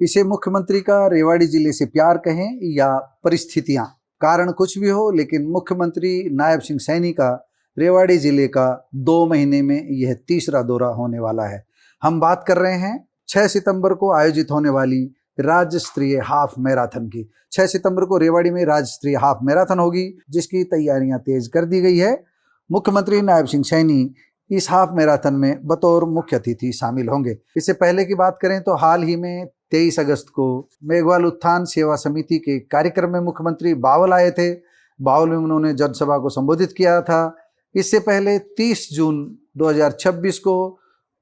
इसे मुख्यमंत्री का रेवाड़ी जिले से प्यार कहें या परिस्थितियां, कारण कुछ भी हो, लेकिन मुख्यमंत्री नायब सिंह सैनी का रेवाड़ी जिले का 2 महीने में यह तीसरा दौरा होने वाला है। हम बात कर रहे हैं 6 सितंबर को आयोजित होने वाली राज्य स्तरीय हाफ मैराथन की। 6 सितंबर को रेवाड़ी में राज्य स्तरीय हाफ मैराथन होगी, जिसकी तैयारियां तेज कर दी गई है। मुख्यमंत्री नायब सिंह सैनी इस हाफ मैराथन में बतौर मुख्य अतिथि शामिल होंगे। इससे पहले की बात करें तो हाल ही में 23 अगस्त को मेघवाल उत्थान सेवा समिति के कार्यक्रम में मुख्यमंत्री बावल आए थे। बावल में उन्होंने जनसभा को संबोधित किया था। इससे पहले 30 जून 2026 को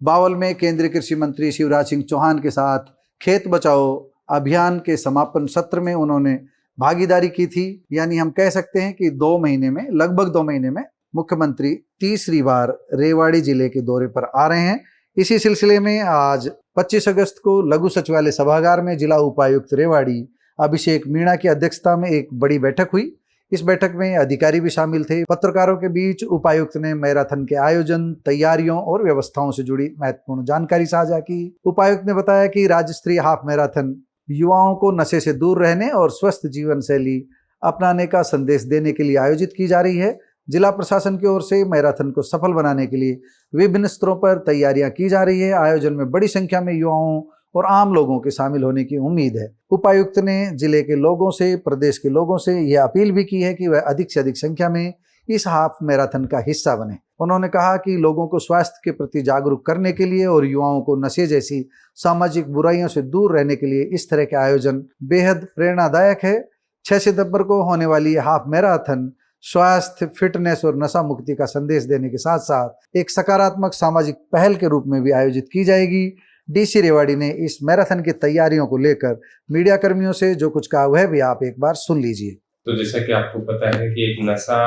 बावल में केंद्रीय कृषि मंत्री शिवराज सिंह चौहान के साथ खेत बचाओ अभियान के समापन सत्र में उन्होंने भागीदारी की थी। यानी हम कह सकते हैं कि 2 महीने में, लगभग 2 महीने में मुख्यमंत्री तीसरी बार रेवाड़ी जिले के दौरे पर आ रहे हैं। इसी सिलसिले में आज 25 अगस्त को लघु सचिवालय सभागार में जिला उपायुक्त रेवाड़ी अभिषेक मीणा की अध्यक्षता में एक बड़ी बैठक हुई। इस बैठक में अधिकारी भी शामिल थे। पत्रकारों के बीच उपायुक्त ने मैराथन के आयोजन, तैयारियों और व्यवस्थाओं से जुड़ी महत्वपूर्ण जानकारी साझा की। उपायुक्त ने बताया कि राज्य स्तरीय हाफ मैराथन युवाओं को नशे से दूर रहने और स्वस्थ जीवन शैली अपनाने का संदेश देने के लिए आयोजित की जा रही है। जिला प्रशासन की ओर से मैराथन को सफल बनाने के लिए विभिन्न स्तरों पर तैयारियां की जा रही है। आयोजन में बड़ी संख्या में युवाओं और आम लोगों के शामिल होने की उम्मीद है। उपायुक्त ने जिले के लोगों से, प्रदेश के लोगों से यह अपील भी की है कि वह अधिक से अधिक संख्या में इस हाफ मैराथन का हिस्सा बने। उन्होंने कहा कि लोगों को स्वास्थ्य के प्रति जागरूक करने के लिए और युवाओं को नशे जैसी सामाजिक बुराइयों से दूर रहने के लिए इस तरह के आयोजन बेहद प्रेरणादायक है। 6 सितंबर को होने वाली हाफ मैराथन स्वास्थ्य, फिटनेस और नशा मुक्ति का संदेश देने के साथ साथ एक सकारात्मक सामाजिक पहल के रूप में भी आयोजित की जाएगी। डीसी रेवाड़ी ने इस मैराथन की तैयारियों को लेकर मीडिया कर्मियों से जो कुछ कहा वह भी आप एक बार सुन लीजिए। तो जैसा कि आपको पता है कि एक नशा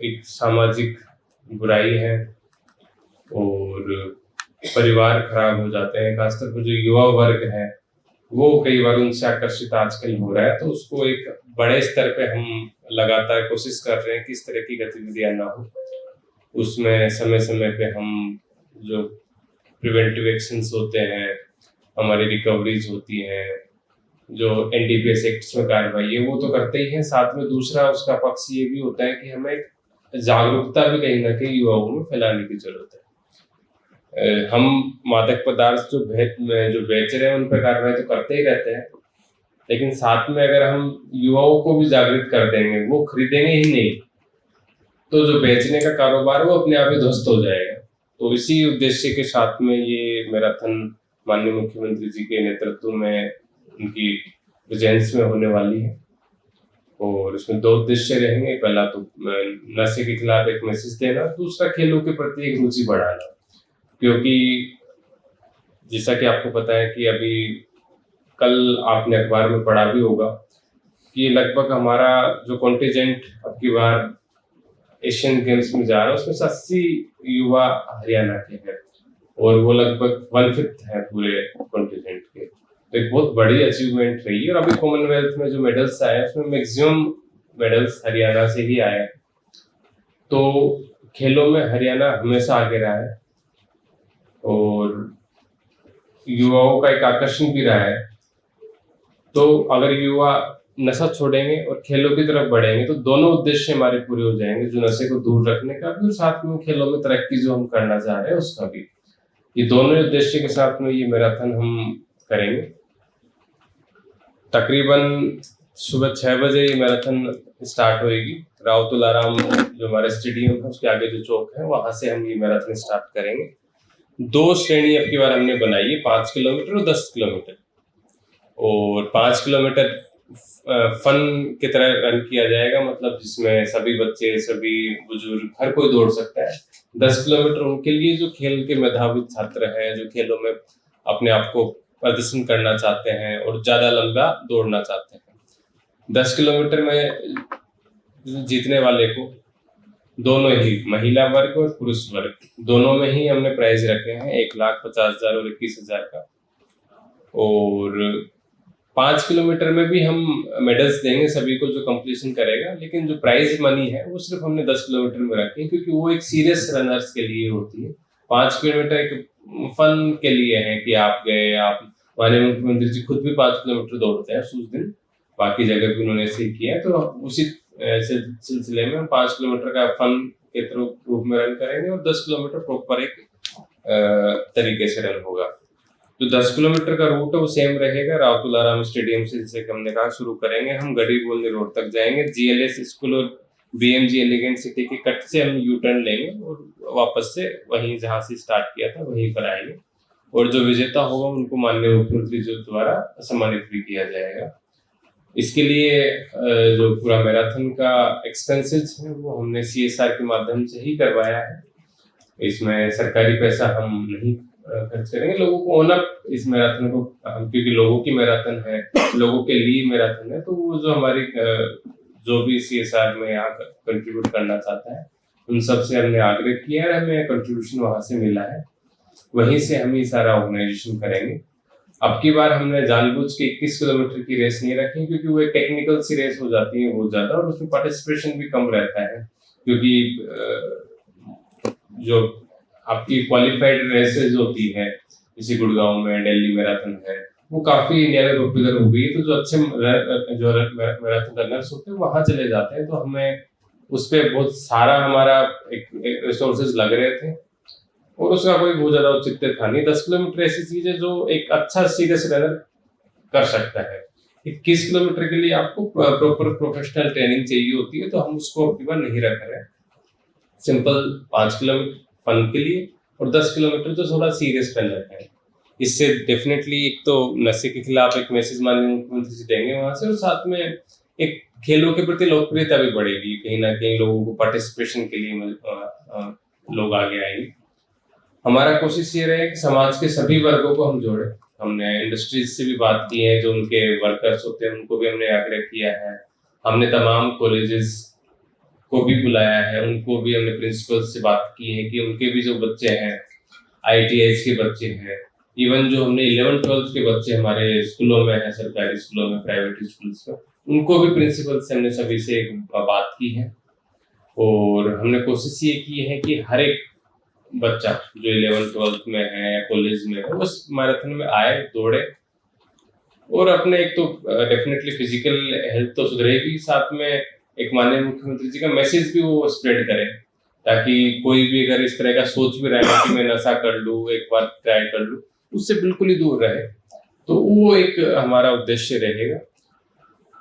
एक सामाजिक बुराई है और परिवार खराब हो जाते हैं। खासकर जो युवा वर्ग है वो कई बार उनसे आकर्षित आजकल हो रहा है, तो उसको एक बड़े स्तर पे हम लगातार कोशिश कर रहे हैं कि इस तरह की गतिविधियां ना हो। उसमें समय समय पे हम जो प्रिवेंटिव एक्शंस होते हैं, हमारी रिकवरीज होती हैं, जो एनडीपीएस एक्ट्स में कार्रवाई है वो तो करते ही हैं। साथ में दूसरा उसका पक्ष ये भी होता है कि हमें जागरूकता भी कहीं ना कहीं युवाओं में फैलाने की जरूरत है। हम मादक पदार्थ जो बेच रहे हैं उन पर कार्रवाई तो करते ही रहते हैं, लेकिन साथ में अगर हम युवाओं को भी जागृत कर देंगे, वो खरीदेंगे ही नहीं, तो जो बेचने का कारोबार वो अपने आप ही ध्वस्त हो जाएगा। तो इसी उद्देश्य के साथ में ये मैराथन माननीय मुख्यमंत्री जी के नेतृत्व में, उनकी प्रेजेंस में होने वाली है और इसमें 2 उद्देश्य रहेंगे। पहला तो नशे के खिलाफ एक मैसेज देना, दूसरा खेलों के प्रति एक रुचि बढ़ाना। क्योंकि जैसा कि आपको पता है कि अभी कल आपने अखबार में पढ़ा भी होगा कि लगभग हमारा जो कॉन्टिजेंट अब की बार एशियन गेम्स में जा रहा है उसमें 80 युवा हरियाणा के हैं और वो लगभग 1/5 है पूरे कॉन्टिजेंट के। तो एक बहुत बड़ी अचीवमेंट रही है। और अभी कॉमनवेल्थ में जो मेडल्स आए उसमें मैक्सिमम मेडल्स हरियाणा से ही आए। तो खेलों में हरियाणा हमेशा आगे रहा है और युवाओं का एक आकर्षण भी रहा है। तो अगर युवा नशा छोड़ेंगे और खेलों की तरफ बढ़ेंगे तो दोनों उद्देश्य हमारे पूरे हो जाएंगे, जो नशे को दूर रखने का भी और साथ में खेलों में तरक्की जो हम करना चाह रहे हैं उसका भी। ये दोनों उद्देश्य के साथ में ये मैराथन हम करेंगे। तकरीबन सुबह 6 बजे ये मैराथन स्टार्ट होएगी। राव तुलाराम जो हमारे स्टेडियम है उसके आगे जो चौक है वहां से हम ये मैराथन स्टार्ट करेंगे। 2 श्रेणी अब की बार हमने बनाई है, 5 किलोमीटर और 10 किलोमीटर। और 5 किलोमीटर फन की तरह रन किया जाएगा, मतलब जिसमें सभी बच्चे, सभी बुजुर्ग, हर कोई दौड़ सकता है। 10 किलोमीटर उनके लिए जो खेल के मेधावी छात्र हैं, जो खेलों में अपने आप को प्रदर्शन करना चाहते हैं और ज्यादा लंबा दौड़ना चाहते हैं। 10 किलोमीटर में जीतने वाले को दोनों ही महिला वर्ग और पुरुष वर्ग दोनों में ही हमने प्राइज रखे हैं, 1,50,000 और 21,000 का। और 5 किलोमीटर में भी हम मेडल्स देंगे सभी को जो कंप्लीशन करेगा, लेकिन जो प्राइज मनी है वो सिर्फ हमने 10 किलोमीटर में रखी है क्योंकि वो एक सीरियस रनर्स के लिए होती है। 5 किलोमीटर एक फन के लिए है कि आप गए, आप माननीय मुख्यमंत्री जी खुद भी 5 किलोमीटर दौड़ते हैं उस दिन, बाकी जगह भी उन्होंने ऐसे ही किया है। तो उसी सिलसिले में हम 5 किलोमीटर का फन के रूप में रन करेंगे और 10 किलोमीटर प्रॉपर एक तरीके से रन होगा। जो 10 किलोमीटर का रूट है वो सेम रहेगा, रावतुलाराम स्टेडियम से जैसे हमने कहा शुरू करेंगे, हम गढ़ी बोलनी रोड तक जाएंगे, जीएलएस स्कूल और बीएमजी एलिगेंट सिटी के कट से हम यू टर्न लेंगे और वापस से वहीं जहां से स्टार्ट किया था वहीं पर आएंगे। और जो विजेता होगा उनको माननीय मुख्यमंत्री जी द्वारा सम्मानित भी किया जाएगा। इसके लिए जो पूरा मैराथन का एक्सपेंसेस है वो हमने सीएसआर के माध्यम से ही करवाया है। इसमें सरकारी पैसा हम नहीं खर्च करेंगे, लोगों को ओनअप इस मैराथन को, क्योंकि लोगों की मैराथन है, लोगों के लिए मैराथन है, तो वो जो हमारी जो भी सीएसआर में यहाँ कंट्रीब्यूट करना चाहता है उन सब से हमने आग्रह किया है, हमें कंट्रीब्यूशन वहां से मिला है, वहीं से हम ये सारा ऑर्गेनाइजेशन करेंगे। अब की बार हमने जानबूझ के 21 किलोमीटर की रेस नहीं रखी, क्योंकि वो एक टेक्निकल सी रेस हो जाती है बहुत ज्यादा, और उसमें पार्टिसिपेशन भी कम रहता है, क्योंकि जो आपकी क्वालिफाइड रेसेस होती है जैसे गुड़गांव में दिल्ली मैराथन है, वो काफी इंडिया में पॉपुलर हो गई, तो जो अच्छे जो मैराथन रनर्स होते हैं वहां चले जाते हैं, तो हमें उस पर बहुत सारा हमारा एक रिसोर्सेज लग रहे थे और उसका कोई बहुत ज्यादा औचित्य था नहीं। 10 किलोमीटर ऐसी चीज है जो एक अच्छा सीरियस रनर कर सकता है। 21 किलोमीटर के लिए आपको प्रॉपर प्रोफेशनल ट्रेनिंग चाहिए होती है, तो हम उसको अपनी बार नहीं रख रहे हैं। सिंपल 5 किलोमीटर फन के लिए और 10 किलोमीटर जो थोड़ा सीरियस रनर है। इससे डेफिनेटली एक तो नशे के खिलाफ एक मैसेज माननीय मुख्यमंत्री जी देंगे वहां से, और साथ में एक खेलों के प्रति लोकप्रियता भी बढ़ेगी, कहीं ना कहीं लोगों को पार्टिसिपेशन के लिए लोग आगे आएंगे। हमारा कोशिश ये रहे कि समाज के सभी वर्गों को हम जोड़े। हमने इंडस्ट्रीज से भी बात की है, जो उनके वर्कर्स होते हैं उनको भी हमने आग्रह किया है। हमने तमाम कॉलेजेस को भी बुलाया है, उनको भी हमने प्रिंसिपल से बात की है कि उनके भी जो बच्चे हैं, IITs के बच्चे हैं, इवन जो हमने 11th-12th के बच्चे हमारे स्कूलों में हैं, सरकारी स्कूलों में, प्राइवेट स्कूल्स में, उनको भी प्रिंसिपल से हमने सभी से बात की है। और हमने कोशिश ये की है कि हर एक बच्चा जो 11th-12th में है या कॉलेज में है उस मैराथन में आए, दौड़े, और अपने एक तो डेफिनेटली फिजिकल हेल्थ तो सुधरेगी, साथ में एक माननीय मुख्यमंत्री जी का मैसेज भी वो स्प्रेड करें, ताकि कोई भी अगर इस तरह का सोच भी रहा है कि मैं नशा कर लूं, एक बार ट्राई कर लूं, उससे बिल्कुल ही दूर रहे। तो वो एक हमारा उद्देश्य रहेगा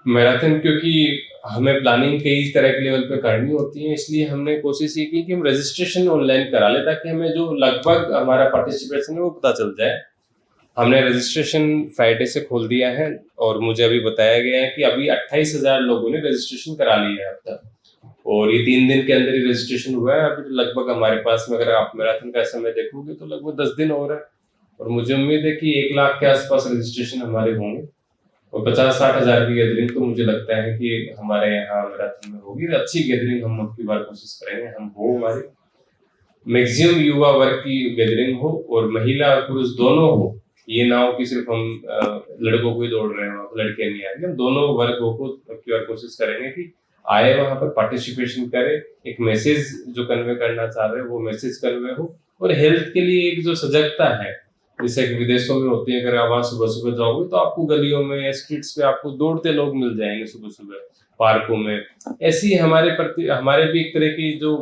मैराथन, क्योंकि हमें प्लानिंग कई तरह के लेवल पे करनी होती है, इसलिए हमने कोशिश ये की कि हम रजिस्ट्रेशन ऑनलाइन करा ले, ताकि हमें जो लगभग हमारा पार्टिसिपेशन है वो पता चल जाए। हमने रजिस्ट्रेशन फ्राइडे से खोल दिया है और मुझे अभी बताया गया है कि अभी 28,000 लोगों ने रजिस्ट्रेशन करा लिया है अब तक, और ये 3 दिन के अंदर ही रजिस्ट्रेशन हुआ है। अभी लगभग हमारे पास में, अगर आप मैराथन का समय देखोगे तो लगभग 10 दिन और है, और मुझे उम्मीद है कि 1 लाख के आसपास रजिस्ट्रेशन हमारे होंगे, और 50-60 हजार की गैदरिंग तो मुझे लगता है कि हमारे यहाँ मैराथन में होगी। अच्छी गैदरिंग हम अब की बार कोशिश करेंगे हम हो, हमारी मैक्सिमम युवा वर्ग की गैदरिंग हो और महिला और पुरुष दोनों हो। ये ना हो कि सिर्फ हम लड़कों को ही दौड़ रहे हो, लड़के नहीं आ रहे, हम दोनों वर्गों को अब की बार कोशिश करेंगे कि आए, वहां पर पार्टिसिपेशन करे, एक मैसेज जो कन्वे करना चाह रहे हैं वो मैसेज कन्वे हो, और हेल्थ के लिए एक जो सजगता है, जैसे कि विदेशों में होती है, अगर आप सुबह सुबह जाओगे तो आपको गलियों में, स्ट्रीट्स पे आपको दौड़ते लोग मिल जाएंगे सुबह सुबह, पार्कों में। ऐसी हमारे प्रति हमारे भी एक तरह की जो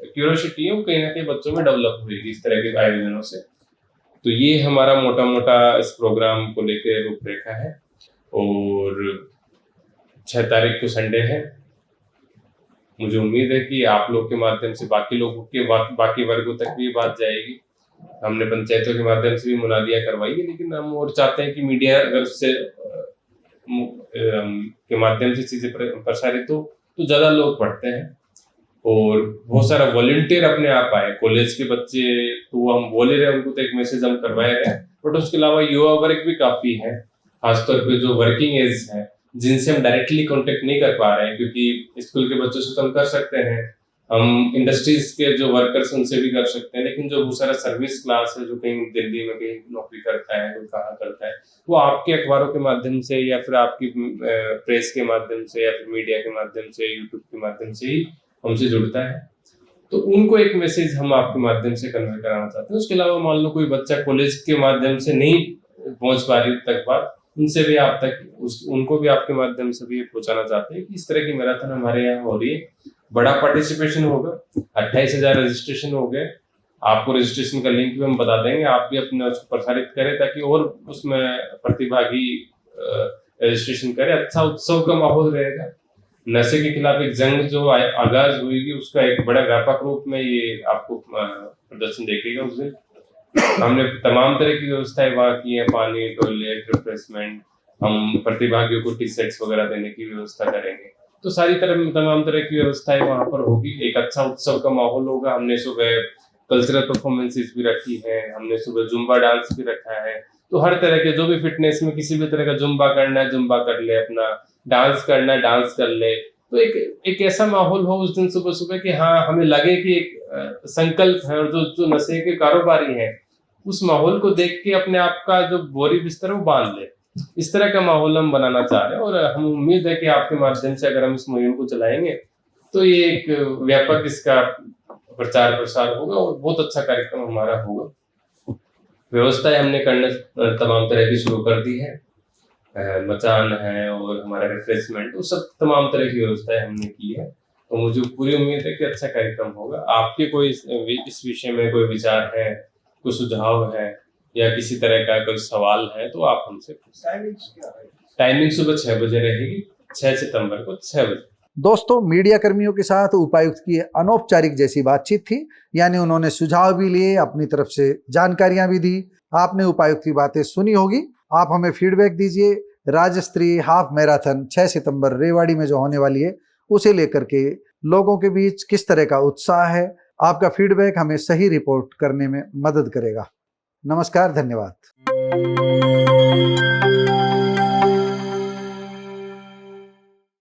क्यूरियोसिटी है वो कहीं ना कहीं बच्चों में डेवलप हुई इस तरह के आयोजनों से। तो ये हमारा मोटा मोटा इस प्रोग्राम को लेकर रूपरेखा है। और 6 तारीख को संडे है, मुझे उम्मीद है कि आप लोग के माध्यम से बाकी लोगों के बाकी वर्गों तक भी बात जाएगी। हमने पंचायतों के माध्यम से भी मुनादियां करवाई है, लेकिन हम और चाहते हैं कि मीडिया अगर उससे के माध्यम से चीजें प्रसारित हो तो ज्यादा लोग पढ़ते हैं, और बहुत सारा वॉलंटियर अपने आप आए। कॉलेज के बच्चे तो हम बोल ही रहे, उनको तो एक मैसेज हम करवाए रहे, बट उसके अलावा युवा वर्ग भी काफी है, खासतौर पे जो वर्किंग एज है, जिनसे हम डायरेक्टली कांटेक्ट नहीं कर पा रहे हैं, क्योंकि स्कूल के बच्चों से तो हम कर सकते हैं, हम इंडस्ट्रीज के जो वर्कर्स उनसे भी कर सकते हैं, लेकिन जो बहुत सारा सर्विस क्लास है, जो कहीं दिल्ली में कहीं नौकरी करता है, कोई कहाँ करता है, वो आपके अखबारों के माध्यम से या फिर आपकी प्रेस के माध्यम से या फिर मीडिया के माध्यम से, यूट्यूब के माध्यम से ही हमसे जुड़ता है। तो उनको एक मैसेज हम आपके माध्यम से कन्वे कराना चाहते हैं। उसके अलावा मान लो कोई बच्चा कॉलेज के माध्यम से नहीं पहुंच पा रही तक बात, उनसे भी आप तक उनको भी आपके माध्यम से भी पहुंचाना चाहते हैं कि इस तरह की मैराथन हमारे यहाँ हो रही है। बड़ा पार्टिसिपेशन होगा, 28,000 रजिस्ट्रेशन हो गए। आपको रजिस्ट्रेशन का लिंक भी हम बता देंगे, आप भी अपने उसको प्रसारित करें ताकि और उसमें प्रतिभागी रजिस्ट्रेशन करें। अच्छा उत्सव का माहौल रहेगा। नशे के खिलाफ एक जंग जो आगाज हुई, उसका एक बड़ा व्यापक रूप में ये आपको प्रदर्शन देखेगा। उस दिन हमने तमाम तरह की व्यवस्थाएं वहाँ की है, पानी, टॉयलेट, रिफ्रेशमेंट, हम प्रतिभागियों को टी शर्ट्स वगैरह देने की व्यवस्था करेंगे। तो तमाम तरह की व्यवस्थाएं वहाँ पर होगी। एक अच्छा उत्सव का माहौल होगा। हमने सुबह कल्चरल परफॉर्मेंसेस भी रखी है, हमने सुबह जुम्बा डांस भी रखा है। तो हर तरह के जो भी फिटनेस में किसी भी तरह का जुम्बा करना है जुम्बा कर ले, अपना डांस करना है डांस कर ले। तो एक ऐसा माहौल हो उस दिन सुबह सुबह कि हाँ हमें लगे कि एक संकल्प है, और जो नशे के कारोबारी हैं उस माहौल को देख के अपने आप का जो बोरी बिस्तर वो बांध ले। इस तरह का माहौल हम बनाना चाह रहे हैं, और हम उम्मीद है कि आपके माध्यम से अगर हम इस मुहिम को चलाएंगे तो ये एक व्यापक इसका प्रचार प्रसार होगा और बहुत अच्छा कार्यक्रम हमारा होगा। व्यवस्थाएं हमने करने तमाम तरह की शुरू कर दी है, मचान है और हमारा रिफ्रेशमेंट, वो सब तमाम तरह की व्यवस्थाएं हमने की है। तो मुझे पूरी उम्मीद है कि अच्छा कार्यक्रम होगा। आपके कोई इस विषय में कोई विचार है, कोई सुझाव है या किसी तरह का कोई सवाल है तो आप हमसे पूछें। टाइमिंग सुबह 6 बजे रहेगी, 6 सितंबर को 6 बजे। दोस्तों, मीडिया कर्मियों के साथ उपायुक्त की अनौपचारिक जैसी बातचीत थी, यानी उन्होंने सुझाव भी लिए, अपनी तरफ से जानकारियां भी दी। आपने उपायुक्त की बातें सुनी होगी। आप हमें फीडबैक दीजिए। राज्य स्तरीय हाफ मैराथन 6 सितंबर रेवाड़ी में जो होने वाली है, उसे लेकर के लोगों के बीच किस तरह का उत्साह है। आपका फीडबैक हमें सही रिपोर्ट करने में मदद करेगा। नमस्कार, धन्यवाद।